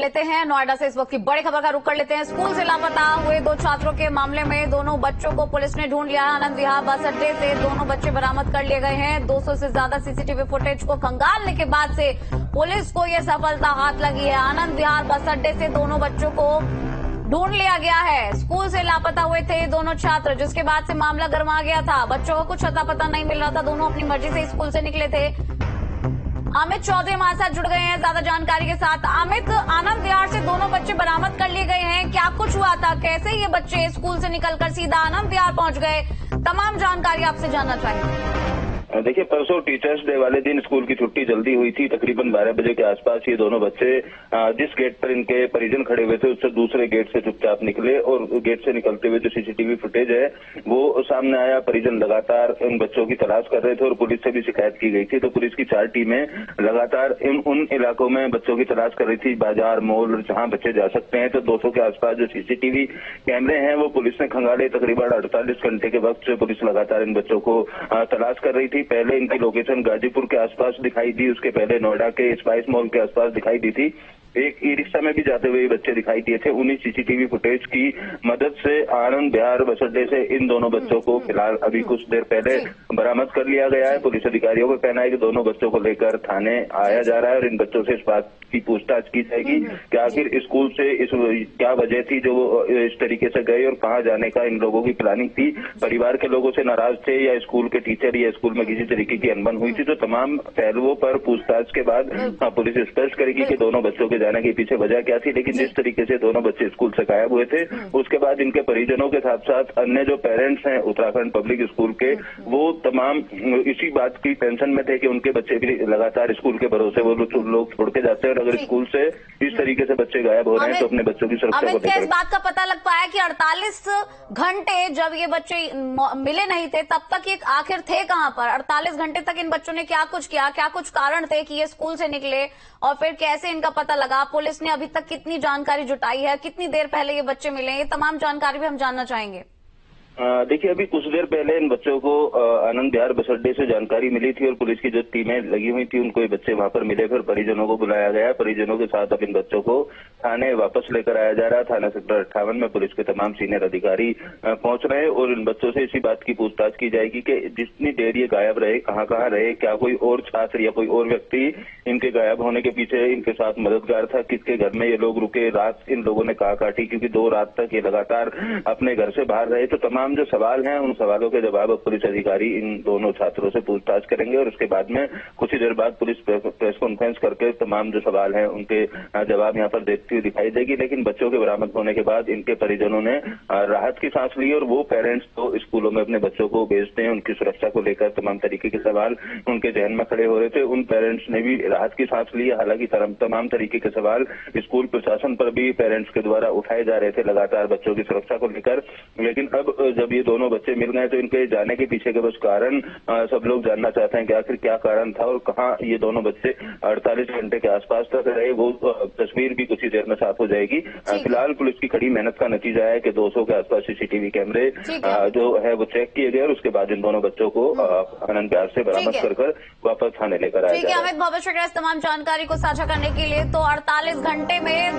लेते हैं नोएडा से इस वक्त की बड़ी खबर का रुख कर लेते हैं। स्कूल से लापता हुए दो छात्रों के मामले में दोनों बच्चों को पुलिस ने ढूंढ लिया। आनंद विहार बस अड्डे से दोनों बच्चे बरामद कर लिए गए हैं। 200 से ज्यादा सीसीटीवी फुटेज को खंगालने के बाद से पुलिस को यह सफलता हाथ लगी है। आनंद विहार बस अड्डे से दोनों बच्चों को ढूंढ लिया गया है। स्कूल से लापता हुए थे दोनों छात्र, जिसके बाद से मामला गर्मा गया था। बच्चों को कुछ अता पता नहीं मिल रहा था। दोनों अपनी मर्जी से स्कूल से निकले थे। अमित चौधरी हमारे साथ जुड़ गए हैं ज्यादा जानकारी के साथ। अमित, आनंद विहार से दोनों बच्चे बरामद कर लिए गए हैं, क्या कुछ हुआ था, कैसे ये बच्चे स्कूल से निकलकर सीधा आनंद विहार पहुंच गए, तमाम जानकारी आपसे जानना चाहेंगे। देखिए, परसों टीचर्स डे वाले दिन स्कूल की छुट्टी जल्दी हुई थी। तकरीबन 12 बजे के आसपास ये दोनों बच्चे जिस गेट पर इनके परिजन खड़े हुए थे उससे दूसरे गेट से चुपचाप निकले और गेट से निकलते हुए जो सीसीटीवी फुटेज है वो सामने आया। परिजन लगातार इन बच्चों की तलाश कर रहे थे और पुलिस से भी शिकायत की गई थी। तो पुलिस की 4 टीमें लगातार उन इलाकों में बच्चों की तलाश कर रही थी, बाजार, मॉल, जहां बच्चे जा सकते हैं। तो 200 के आसपास जो सीसीटीवी कैमरे हैं वो पुलिस ने खंगाले। तकरीबन 48 घंटे के वक्त से पुलिस लगातार इन बच्चों को तलाश कर रही थी। पहले इनकी लोकेशन गाजीपुर के आसपास दिखाई दी, उसके पहले नोएडा के स्पाइस मॉल के आसपास दिखाई दी थी। एक ई रिक्शा में भी जाते हुए बच्चे दिखाई दिए थे। उन्हीं सीसीटीवी फुटेज की मदद से आनंद विहार बस अड्डे से इन दोनों बच्चों को फिलहाल अभी कुछ देर पहले बरामद कर लिया गया है। पुलिस अधिकारियों का कहना है कि दोनों बच्चों को लेकर थाने आया जा रहा है और इन बच्चों से इस बात की पूछताछ की जाएगी कि आखिर स्कूल से क्या वजह थी जो इस तरीके से गए और कहाँ जाने का इन लोगों की प्लानिंग थी। परिवार के लोगों से नाराज थे या स्कूल के टीचर या स्कूल में किसी तरीके की अनबन हुई थी। तो तमाम पहलुओं पर पूछताछ के बाद पुलिस स्पष्ट करेगी कि दोनों बच्चों के जाने के पीछे वजह क्या थी। लेकिन जिस तरीके से दोनों बच्चे स्कूल से गायब हुए थे उसके बाद इनके परिजनों के साथ साथ अन्य जो पेरेंट्स हैं उत्तराखंड पब्लिक स्कूल के, वो तमाम इसी बात की टेंशन में थे कि उनके बच्चे भी लगातार स्कूल के भरोसे वो लोग छोड़ के जाते हैं और अगर स्कूल से इस तरीके से बच्चे गायब हो रहे हैं तो अपने बच्चों की सुरक्षा को लेकर इस बात का पता लग पाया कि 48 घंटे जब ये बच्चे मिले नहीं थे तब तक ये आखिर थे कहां पर? 48 घंटे तक इन बच्चों ने क्या कुछ किया, क्या कुछ कारण थे कि ये स्कूल से निकले और फिर कैसे इनका पता लगा? पुलिस ने अभी तक कितनी जानकारी जुटाई है, कितनी देर पहले ये बच्चे मिले, ये तमाम जानकारी भी हम जानना चाहेंगे। देखिए, अभी कुछ देर पहले इन बच्चों को आनंद विहार बस अड्डे से जानकारी मिली थी और पुलिस की जो टीमें लगी हुई थी उनको ये बच्चे वहां पर मिले। फिर परिजनों को बुलाया गया। परिजनों के साथ अब इन बच्चों को थाने वापस लेकर आया जा रहा है। थाना सेक्टर 58 में पुलिस के तमाम सीनियर अधिकारी पहुंच रहे हैं और इन बच्चों से इसी बात की पूछताछ की जाएगी कि जितनी देर ये गायब रहे, कहाँ रहे, क्या कोई और छात्र या कोई और व्यक्ति इनके गायब होने के पीछे इनके साथ मददगार था, किसके घर में ये लोग रुके, रात इन लोगों ने कहाँ काटी, क्योंकि 2 रात तक ये लगातार अपने घर से बाहर रहे। तो तमाम जो सवाल हैं उन सवालों के जवाब अब पुलिस अधिकारी इन दोनों छात्रों से पूछताछ करेंगे और उसके बाद में कुछ ही देर बाद पुलिस प्रेस कॉन्फ्रेंस करके तमाम जो सवाल हैं उनके जवाब यहां पर देती हुई दिखाई देगी। लेकिन बच्चों के बरामद होने के बाद इनके परिजनों ने राहत की सांस ली और वो पेरेंट्स तो स्कूलों में अपने बच्चों को भेजते हैं, उनकी सुरक्षा को लेकर तमाम तरीके के सवाल उनके जहन में खड़े हो रहे थे। उन पेरेंट्स ने भी राहत की सांस ली। हालांकि तमाम तरीके के सवाल स्कूल प्रशासन पर भी पेरेंट्स के द्वारा उठाए जा रहे थे लगातार बच्चों की सुरक्षा को लेकर। लेकिन अब जब ये दोनों बच्चे मिल गए तो इनके जाने के पीछे के बस कारण सब लोग जानना चाहते हैं कि आखिर क्या कारण था और कहाँ ये दोनों बच्चे 48 घंटे के आसपास तक रहे। वो तस्वीर भी कुछ ही देर में साफ हो जाएगी। फिलहाल पुलिस की कड़ी मेहनत का नतीजा है कि 200 के आसपास सीसीटीवी कैमरे जो है वो चेक किए गए और उसके बाद इन दोनों बच्चों को आनंद विहार से बरामद कर वापस थाने लेकर आया। अमित, बहुत बहुत शुक्रिया इस तमाम जानकारी को साझा करने के लिए। तो 48 घंटे में